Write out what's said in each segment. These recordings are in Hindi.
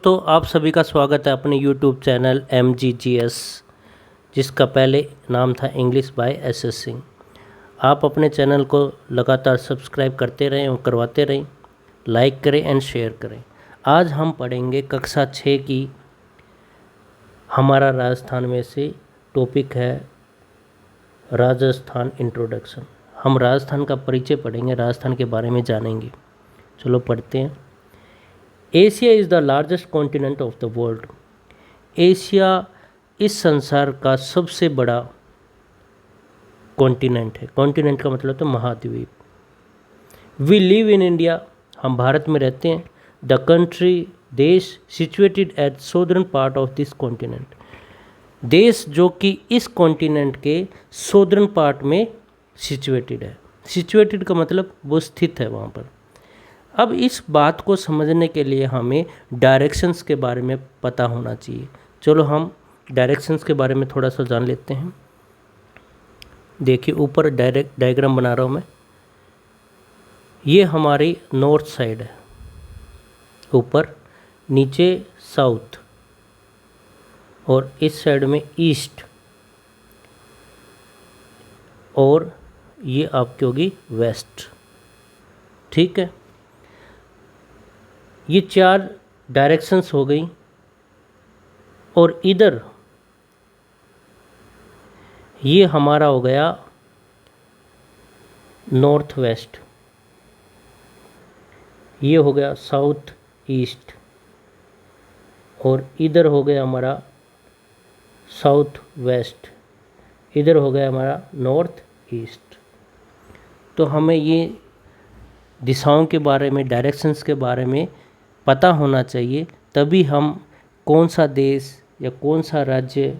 दोस्तों, आप सभी का स्वागत है अपने YouTube चैनल MGGS, जिसका पहले नाम था इंग्लिश बाय SS सिंह। आप अपने चैनल को लगातार सब्सक्राइब करते रहें और करवाते रहें, लाइक करें एंड शेयर करें। आज हम पढ़ेंगे कक्षा 6 की, हमारा राजस्थान में से टॉपिक है राजस्थान इंट्रोडक्शन। हम राजस्थान का परिचय पढ़ेंगे, राजस्थान के बारे में जानेंगे। चलो पढ़ते हैं। Asia is the largest continent of the world. Asia इस संसार का सबसे बड़ा कॉन्टिनेंट है। कॉन्टिनेंट का मतलब तो महाद्वीप। वी लिव इन इंडिया, हम भारत में रहते हैं। द कंट्री, देश, situated at southern part of this continent, देश जो कि इस कॉन्टिनेंट के सदर्न पार्ट में सिचुएटेड है। सिचुएटेड का मतलब वो स्थित है वहाँ पर। अब इस बात को समझने के लिए हमें डायरेक्शंस के बारे में पता होना चाहिए। चलो हम डायरेक्शंस के बारे में थोड़ा सा जान लेते हैं। देखिए ऊपर डायग्राम बना रहा हूँ मैं। ये हमारी नॉर्थ साइड है, ऊपर, नीचे साउथ, और इस साइड में ईस्ट, और ये आपकी होगी वेस्ट। ठीक है, ये 4 डायरेक्शंस हो गई। और इधर ये हमारा हो गया नॉर्थ वेस्ट, ये हो गया साउथ ईस्ट, और इधर हो गया हमारा साउथ वेस्ट, इधर हो गया हमारा नॉर्थ ईस्ट। तो हमें ये दिशाओं के बारे में, डायरेक्शंस के बारे में पता होना चाहिए, तभी हम कौन सा देश या कौन सा राज्य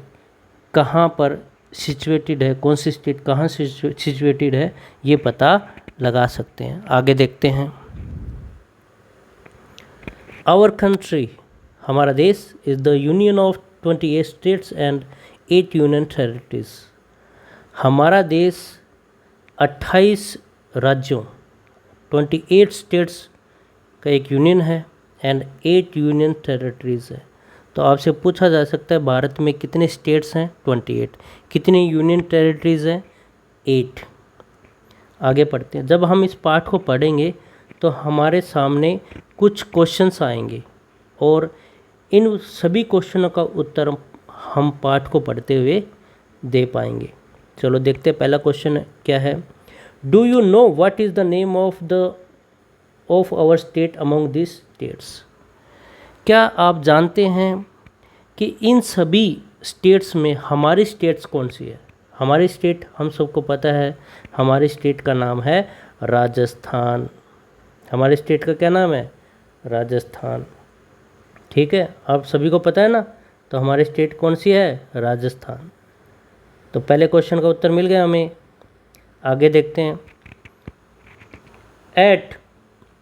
कहाँ पर सिचुएटेड है, कौन सी स्टेट कहाँ सिचुएटेड है, ये पता लगा सकते हैं। आगे देखते हैं। आवर कंट्री, हमारा देश, is the union of 28 states and 8 union territories. हमारा देश 28 राज्यों, 28 स्टेट्स का एक यूनियन है एंड 8 यूनियन टेरिटरीज है। तो आपसे पूछा जा सकता है भारत में कितने स्टेट्स हैं? 28। कितने यूनियन टेरिटरीज हैं? 8। आगे पढ़ते हैं। जब हम इस पाठ को पढ़ेंगे तो हमारे सामने कुछ क्वेश्चंस आएंगे और इन सभी क्वेश्चनों का उत्तर हम पाठ को पढ़ते हुए दे पाएंगे। चलो देखते हैं। पहला क्वेश्चन क्या है? Do you know what is the name of our state among this states? क्या आप जानते हैं कि इन सभी स्टेट्स में हमारी स्टेट्स कौन सी है? हमारी स्टेट हम सबको पता है, हमारी स्टेट का नाम है राजस्थान। हमारी स्टेट का क्या नाम है? राजस्थान। ठीक है, आप सभी को पता है ना? तो हमारी स्टेट कौन सी है? राजस्थान। तो पहले क्वेश्चन का उत्तर मिल गया हमें। आगे देखते हैं। Eight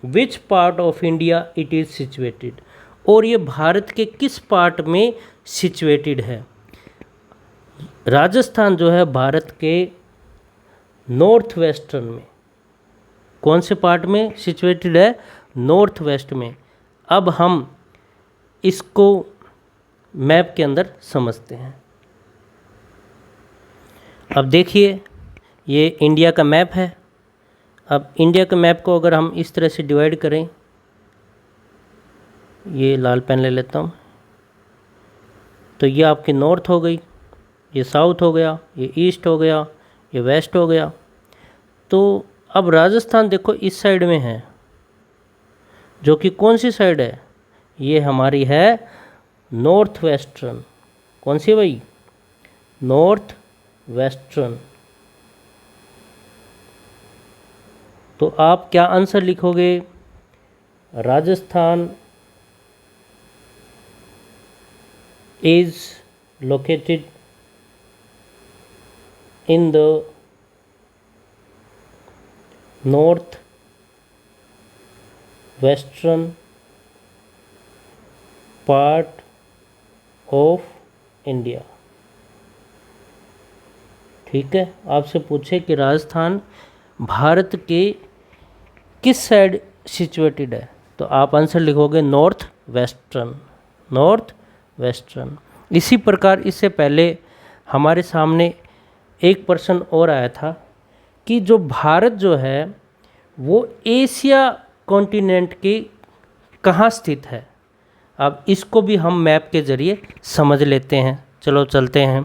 which part of India it is situated? और ये भारत के किस पार्ट में सिचुएटेड है? राजस्थान जो है भारत के नॉर्थ वेस्टर्न में। कौन से पार्ट में सिचुएटेड है? नॉर्थ वेस्ट में। अब हम इसको मैप के अंदर समझते हैं। अब देखिए, ये इंडिया का मैप है। अब इंडिया के मैप को अगर हम इस तरह से डिवाइड करें, ये लाल पेन ले लेता हूँ, तो ये आपकी नॉर्थ हो गई, ये साउथ हो गया, ये ईस्ट हो गया, ये वेस्ट हो गया। तो अब राजस्थान देखो इस साइड में है, जो कि कौन सी साइड है? ये हमारी है नॉर्थ वेस्टर्न। कौन सी भाई? North western. तो आप क्या आंसर लिखोगे? Rajasthan is located in the north western part of India। ठीक है, आपसे पूछे कि राजस्थान भारत के किस साइड सिचुएटेड है, तो आप आंसर लिखोगे नॉर्थ वेस्टर्न। North western. इसी प्रकार इससे पहले हमारे सामने एक प्रश्न और आया था कि जो भारत जो है वो एशिया कॉन्टिनेंट के कहाँ स्थित है। अब इसको भी हम मैप के ज़रिए समझ लेते हैं। चलो चलते हैं।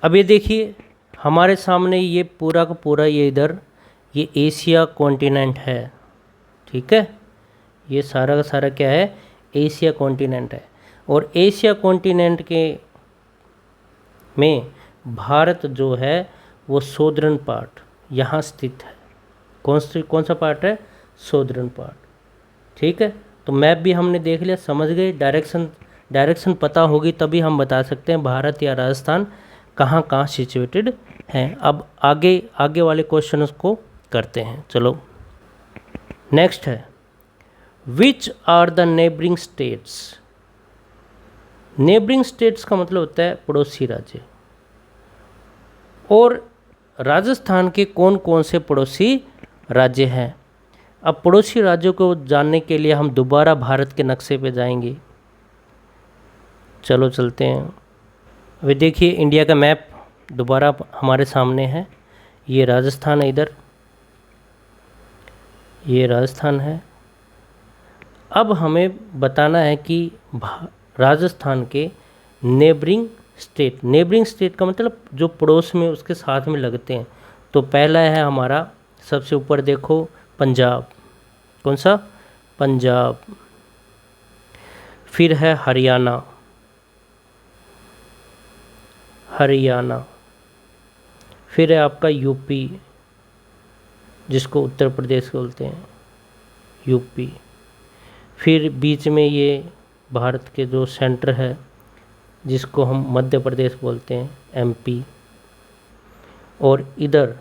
अब ये देखिए हमारे सामने ये पूरा का पूरा ये इधर ये एशिया कॉन्टिनेंट है, ठीक है। ये सारा का सारा क्या है, एशिया कॉन्टिनेंट है। और एशिया कॉन्टिनेंट के में भारत जो है वो सौदर्न पार्ट यहाँ स्थित है। कौन सा पार्ट है, सौदर्न पार्ट, ठीक है। तो मैप भी हमने देख लिया, समझ गए। डायरेक्शन पता होगी तभी हम बता सकते हैं भारत या राजस्थान कहाँ कहाँ सिचुएटेड हैं। अब आगे वाले क्वेश्चन को करते हैं। चलो नेक्स्ट है, which are the neighbouring states. Neighbouring states का मतलब होता है पड़ोसी राज्य। और राजस्थान के कौन कौन से पड़ोसी राज्य हैं। अब पड़ोसी राज्यों को जानने के लिए हम दोबारा भारत के नक्शे पे जाएंगे। चलो चलते हैं। अभी देखिए इंडिया का मैप दोबारा हमारे सामने है। ये राजस्थान है, इधर ये राजस्थान है। अब हमें बताना है कि राजस्थान के नेबरिंग स्टेट का मतलब जो पड़ोस में उसके साथ में लगते हैं। तो पहला है हमारा, सबसे ऊपर देखो, पंजाब। कौन सा, पंजाब। फिर है हरियाणा, फिर है आपका यूपी, जिसको उत्तर प्रदेश बोलते हैं, यूपी। फिर बीच में ये भारत के जो सेंटर है जिसको हम मध्य प्रदेश बोलते हैं, एमपी। और इधर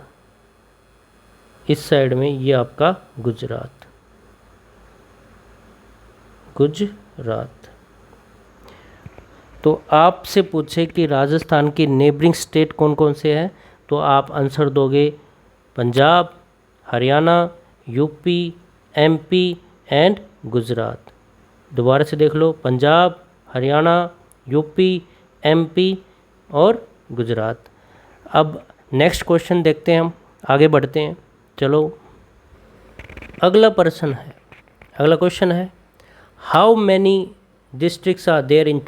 इस साइड में ये आपका गुजरात। तो आपसे पूछे कि राजस्थान की नेबरिंग स्टेट कौन कौन से हैं, तो आप आंसर दोगे Punjab, Haryana, UP, MP and Gujarat. दोबारा से देख लो, पंजाब, हरियाणा, यूपी, एमपी और गुजरात। अब नेक्स्ट क्वेश्चन देखते हैं, हम आगे बढ़ते हैं। चलो अगला क्वेश्चन है, how many districts are there in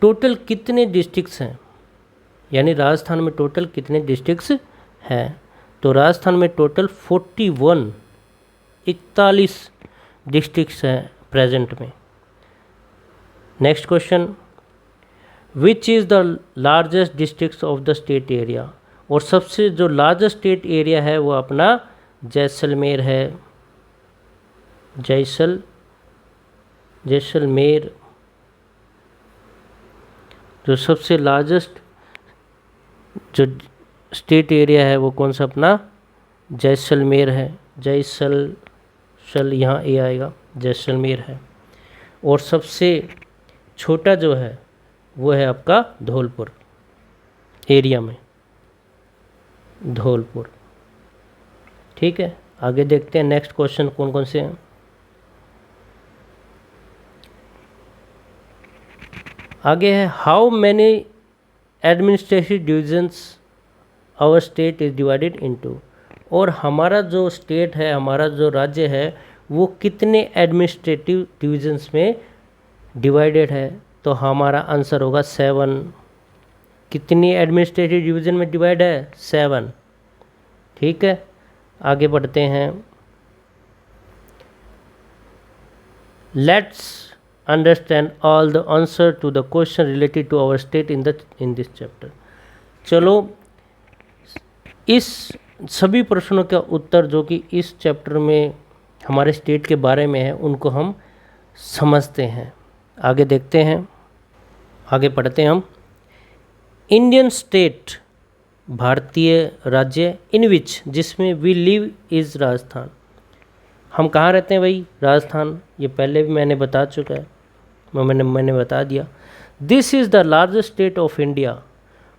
total कितने डिस्ट्रिक्ट्स हैं, यानी राजस्थान में टोटल कितने डिस्ट्रिक्ट्स हैं। तो राजस्थान में टोटल 41 डिस्ट्रिक्ट्स हैं प्रेजेंट में। Next question, which is the largest districts of the state area. और सबसे जो लार्जेस्ट स्टेट एरिया है वो अपना जैसलमेर है, जैसलमेर। जो सबसे लार्जेस्ट जो स्टेट एरिया है वो कौन सा, अपना जैसलमेर है। यहाँ ए आएगा, जैसलमेर है। और सबसे छोटा जो है वो है आपका धौलपुर एरिया में, धौलपुर, ठीक है। आगे देखते हैं नेक्स्ट क्वेश्चन कौन कौन से हैं। आगे है, how many administrative divisions our state is divided into. और हमारा जो स्टेट है, हमारा जो राज्य है वो कितने एडमिनिस्ट्रेटिव डिविजन्स में डिवाइडेड है। तो हमारा आंसर होगा 7। कितनी एडमिनिस्ट्रेटिव डिवीज़न में डिवाइड है, 7, ठीक है। आगे बढ़ते हैं। Let's understand all the answer to the question related to our state in this chapter. चलो इस सभी प्रश्नों का उत्तर जो कि इस चैप्टर में हमारे स्टेट के बारे में है उनको हम समझते हैं। आगे देखते हैं, आगे पढ़ते हैं हम। इंडियन स्टेट, भारतीय राज्य, इन विच, जिसमें वी लिव इज़ राजस्थान। हम कहाँ रहते हैं भाई, राजस्थान। ये पहले भी मैंने बता चुका है, मैंने बता दिया। This is the largest state of India.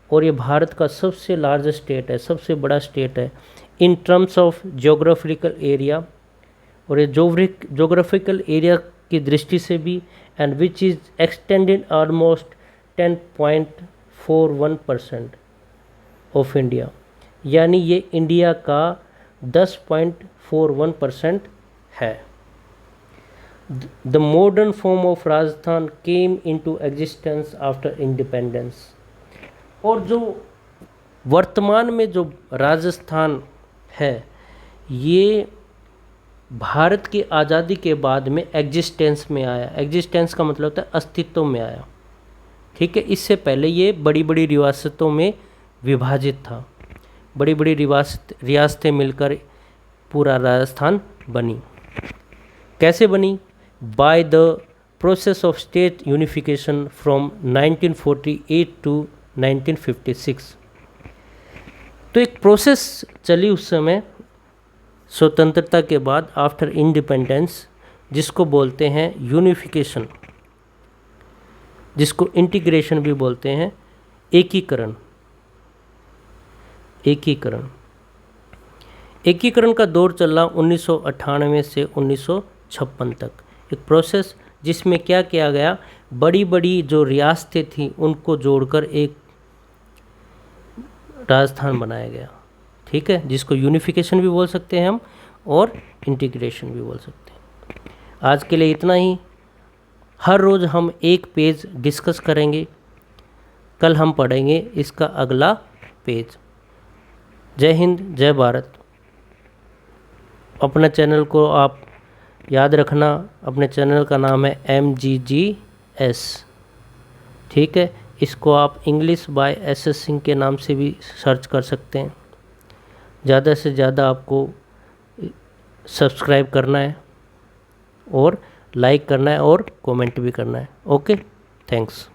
और ये भारत का सबसे लार्जेस्ट स्टेट है, सबसे बड़ा स्टेट है in terms of geographical area. और ये जोग्राफिकल एरिया की दृष्टि से भी, and which is extended almost 10.41% of India, यानी ये इंडिया का 10.41% है। The modern form of Rajasthan came into existence after independence, और जो वर्तमान में जो राजस्थान है ये भारत की आज़ादी के बाद में एग्जिस्टेंस में आया। एग्जिस्टेंस का मतलब होता है अस्तित्व में आया, ठीक है। इससे पहले ये बड़ी बड़ी रियासतों में विभाजित था, बड़ी बड़ी रियासतें मिलकर पूरा राजस्थान बनी। कैसे बनी? By the process of state unification from 1948 to 1956। तो एक प्रोसेस चली उस समय स्वतंत्रता के बाद, आफ्टर इंडिपेंडेंस, जिसको बोलते हैं यूनिफिकेशन, जिसको इंटीग्रेशन भी बोलते हैं, एकीकरण। एकीकरण का दौर चला 1998 से 1956 तक। एक प्रोसेस जिसमें क्या किया गया, बड़ी बड़ी जो रियासतें थीं उनको जोड़कर एक राजस्थान बनाया गया, ठीक है, जिसको यूनिफिकेशन भी बोल सकते हैं हम और इंटीग्रेशन भी बोल सकते हैं। आज के लिए इतना ही। हर रोज़ हम एक पेज डिस्कस करेंगे, कल हम पढ़ेंगे इसका अगला पेज। जय हिंद, जय भारत। अपने चैनल को आप याद रखना, अपने चैनल का नाम है MGGS, ठीक है। इसको आप इंग्लिश बाय SS सिंह के नाम से भी सर्च कर सकते हैं। ज़्यादा से ज़्यादा आपको सब्सक्राइब करना है और लाइक करना है और कमेंट भी करना है। Okay, thanks.